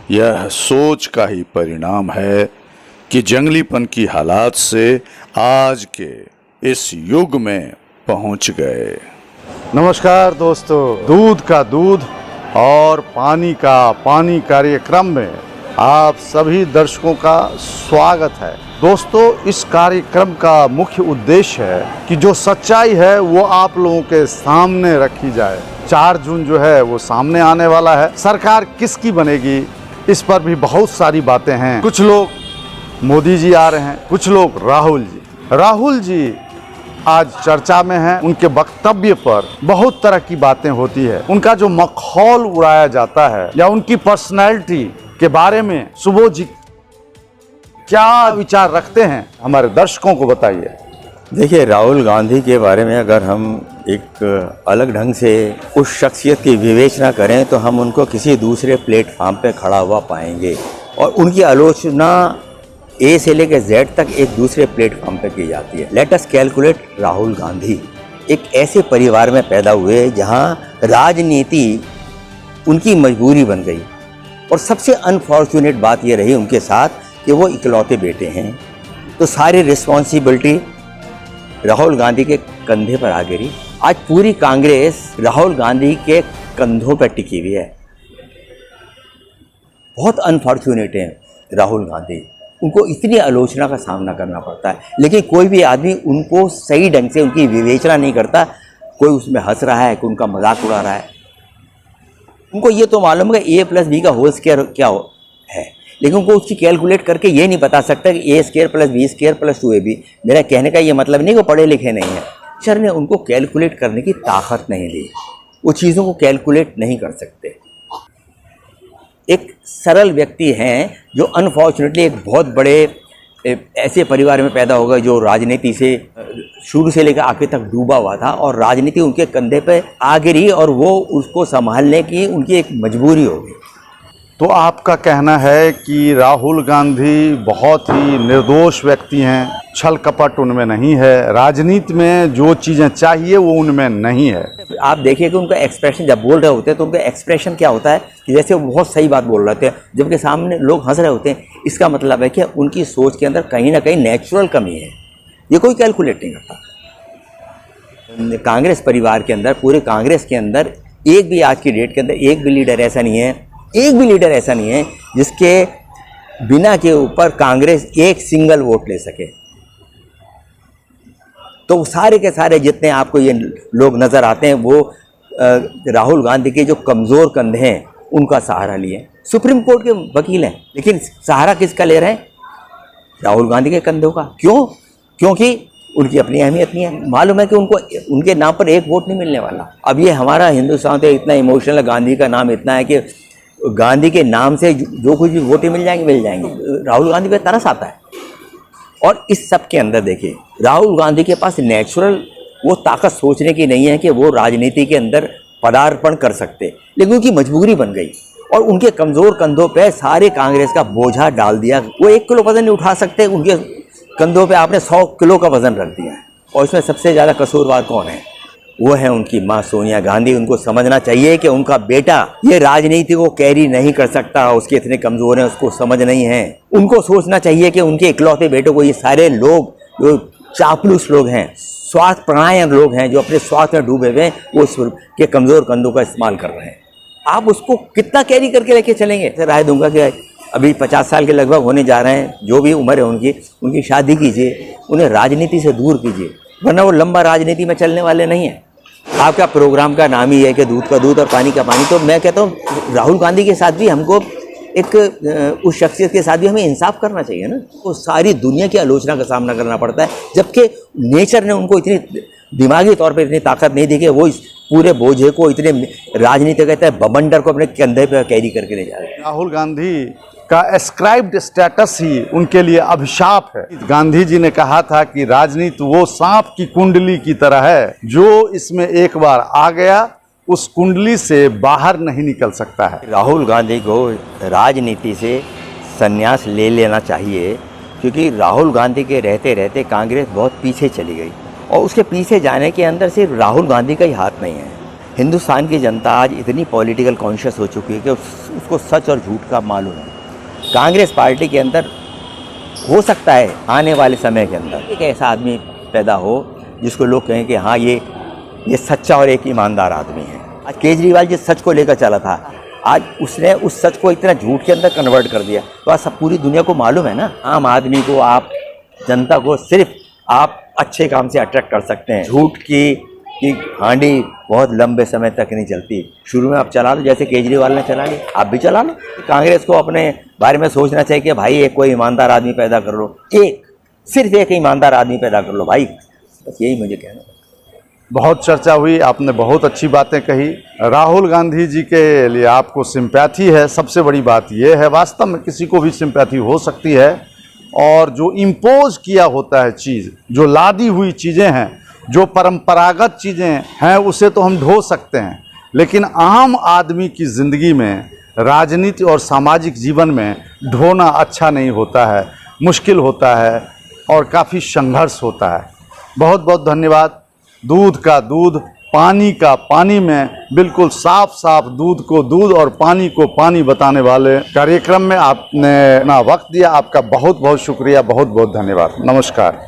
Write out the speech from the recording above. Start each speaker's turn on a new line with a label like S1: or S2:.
S1: यह सोच का ही परिणाम है कि जंगलीपन की हालात से आज के इस युग में पहुंच गए।
S2: नमस्कार दोस्तों, दूध का दूध और पानी का पानी कार्यक्रम में आप सभी दर्शकों का स्वागत है। दोस्तों, इस कार्यक्रम का मुख्य उद्देश्य है कि जो सच्चाई है वो आप लोगों के सामने रखी जाए। 4 जून जो है वो सामने आने वाला है। सरकार किसकी बनेगी, इस पर भी बहुत सारी बातें हैं। कुछ लोग मोदी जी आ रहे हैं, कुछ लोग राहुल जी आज चर्चा में हैं। उनके वक्तव्य पर बहुत तरह की बातें होती है। उनका जो मखौल उड़ाया जाता है या उनकी पर्सनैलिटी के बारे में सुबोध जी क्या विचार रखते हैं, हमारे दर्शकों को बताइए।
S3: देखिए, राहुल गांधी के बारे में अगर हम एक अलग ढंग से उस शख्सियत की विवेचना करें तो हम उनको किसी दूसरे प्लेटफॉर्म पे खड़ा हुआ पाएंगे और उनकी आलोचना ए से लेकर जेड तक एक दूसरे प्लेटफॉर्म पे की जाती है। Let us calculate Rahul Gandhi एक ऐसे परिवार में पैदा हुए जहां राजनीति उनकी मजबूरी बन गई और सबसे अनफॉर्चुनेट बात यह रही उनके साथ कि वो इकलौते बेटे हैं, तो सारी रिस्पॉन्सिबिलिटी राहुल गांधी के कंधे पर आ गिरी। आज पूरी कांग्रेस राहुल गांधी के कंधों पर टिकी हुई है। बहुत अनफॉर्चुनेट हैं राहुल गांधी, उनको इतनी आलोचना का सामना करना पड़ता है, लेकिन कोई भी आदमी उनको सही ढंग से उनकी विवेचना नहीं करता। कोई उसमें हंस रहा है, कोई उनका मजाक उड़ा रहा है। उनको ये तो मालूम है कि A+B का होल स्क्वायर क्या है, लेकिन उनको उसकी कैलकुलेट करके ये नहीं बता सकता कि A² + B² + 2AB। मेरा कहने का ये मतलब नहीं कि वो पढ़े लिखे नहीं हैं, सर ने उनको कैलकुलेट करने की ताकत नहीं दी। वो चीज़ों को कैलकुलेट नहीं कर सकते। एक सरल व्यक्ति हैं जो अनफॉर्चुनेटली एक बहुत बड़े ऐसे परिवार में पैदा होगा जो राजनीति से शुरू से लेकर आखिर तक डूबा हुआ था और राजनीति उनके कंधे पे आ गिरी और वो उसको संभालने की उनकी एक मजबूरी हो गई।
S2: तो आपका कहना है कि राहुल गांधी बहुत ही निर्दोष व्यक्ति हैं, छल कपट उनमें नहीं है, राजनीति में जो चीज़ें चाहिए वो उनमें नहीं है।
S3: आप देखिए कि उनका एक्सप्रेशन जब बोल रहे होते हैं तो उनका एक्सप्रेशन क्या होता है कि जैसे वो बहुत सही बात बोल रहे थे, जबकि सामने लोग हंस रहे होते हैं। इसका मतलब है कि उनकी सोच के अंदर कहीं ना कहीं नेचुरल कमी है, ये कोई कैलकुलेट नहीं करता। कांग्रेस परिवार के अंदर, पूरे कांग्रेस के अंदर एक भी आज की डेट के अंदर एक भी लीडर ऐसा नहीं है जिसके बिना के ऊपर कांग्रेस एक सिंगल वोट ले सके। तो सारे के सारे जितने आपको ये लोग नज़र आते हैं वो राहुल गांधी के जो कमज़ोर कंधे हैं उनका सहारा लिए। सुप्रीम कोर्ट के वकील हैं, लेकिन सहारा किसका ले रहे हैं? राहुल गांधी के कंधों का। क्यों? क्योंकि उनकी अपनी अहमियत नहीं है। मालूम है कि उनको उनके नाम पर एक वोट नहीं मिलने वाला। अब ये हमारा हिंदुस्तान तो इतना इमोशनल है, गांधी का नाम इतना है कि गांधी के नाम से जो कुछ भी वोटें मिल जाएंगी। राहुल गांधी पे तरस आता है। और इस सब के अंदर देखिए, राहुल गांधी के पास नेचुरल वो ताकत सोचने की नहीं है कि वो राजनीति के अंदर पदार्पण कर सकते, लेकिन उनकी मजबूरी बन गई और उनके कमज़ोर कंधों पे सारे कांग्रेस का बोझा डाल दिया। वो 1 किलो वजन नहीं उठा सकते, उनके कंधों पे आपने 100 किलो का वजन रख दिया है। और इसमें सबसे ज़्यादा कसूरवार कौन है? वो है उनकी माँ सोनिया गांधी। उनको समझना चाहिए कि उनका बेटा ये राजनीति को कैरी नहीं कर सकता, उसके इतने कमज़ोर हैं, उसको समझ नहीं है। उनको सोचना चाहिए कि उनके इकलौते बेटों को ये सारे लोग जो चापलूस लोग हैं, स्वार्थ परायण लोग हैं, जो अपने स्वार्थ में डूबे हुए हैं, वो के कमज़ोर कंधों का इस्तेमाल कर रहे हैं। आप उसको कितना कैरी करके लेके चलेंगे? राय दूंगा कि अभी 50 साल के लगभग होने जा रहे हैं, जो भी उम्र है उनकी शादी कीजिए, उन्हें राजनीति से दूर कीजिए, वरना वो लंबा राजनीति में चलने वाले नहीं हैं। आपका प्रोग्राम का नाम ही है कि दूध का दूध और पानी का पानी। तो मैं कहता हूँ राहुल गांधी के साथ भी हमको उस शख्सियत के साथ भी हमें इंसाफ करना चाहिए ना। वो सारी दुनिया की आलोचना का सामना करना पड़ता है, जबकि नेचर ने उनको इतनी दिमागी तौर पर इतनी ताकत नहीं दी कि वो इस पूरे बोझे को, इतने राजनीति कहते हैं बवंडर को अपने कंधे पर कैरी करके ले जा रहे हैं।
S2: राहुल गांधी का एस्क्राइब्ड स्टेटस ही उनके लिए अभिशाप है। गांधी जी ने कहा था कि राजनीति वो सांप की कुंडली की तरह है, जो इसमें एक बार आ गया उस कुंडली से बाहर नहीं निकल सकता है।
S3: राहुल गांधी को राजनीति से संन्यास ले लेना चाहिए, क्योंकि राहुल गांधी के रहते रहते कांग्रेस बहुत पीछे चली गई और उसके पीछे जाने के अंदर सिर्फ राहुल गांधी का ही हाथ नहीं है। हिंदुस्तान की जनता आज इतनी पॉलिटिकल कॉन्शियस हो चुकी है कि उसको सच और झूठ का मालूम है। कांग्रेस पार्टी के अंदर हो सकता है आने वाले समय के अंदर एक ऐसा आदमी पैदा हो जिसको लोग कहें कि हाँ ये सच्चा और एक ईमानदार आदमी है। आज केजरीवाल जिस सच को लेकर चला था, आज उसने उस सच को इतना झूठ के अंदर कन्वर्ट कर दिया। तो आज सब पूरी दुनिया को मालूम है ना, आम आदमी को, आप जनता को सिर्फ आप अच्छे काम से अट्रैक्ट कर सकते हैं। झूठ की हांडी बहुत लंबे समय तक नहीं चलती। शुरू में आप चला लो, जैसे केजरीवाल ने चला ली, आप भी चला लो। कांग्रेस को अपने बारे में सोचना चाहिए कि भाई एक कोई ईमानदार आदमी पैदा कर लो, सिर्फ एक ईमानदार आदमी पैदा कर लो भाई। बस यही मुझे कहना है।
S2: बहुत चर्चा हुई, आपने बहुत अच्छी बातें कही। राहुल गांधी जी के लिए आपको सिंपैथी है, सबसे बड़ी बात यह है। वास्तव में किसी को भी सिंपैथी हो सकती है, और जो इम्पोज किया होता है चीज़, जो लादी हुई चीज़ें हैं, जो परंपरागत चीज़ें हैं, उसे तो हम ढो सकते हैं, लेकिन आम आदमी की ज़िंदगी में, राजनीति और सामाजिक जीवन में ढोना अच्छा नहीं होता है, मुश्किल होता है और काफ़ी संघर्ष होता है। बहुत बहुत धन्यवाद। दूध का दूध, पानी का पानी में बिल्कुल साफ साफ दूध को दूध और पानी को पानी बताने वाले कार्यक्रम में आपने अपना वक्त दिया। आपका बहुत बहुत शुक्रिया, बहुत बहुत धन्यवाद। नमस्कार।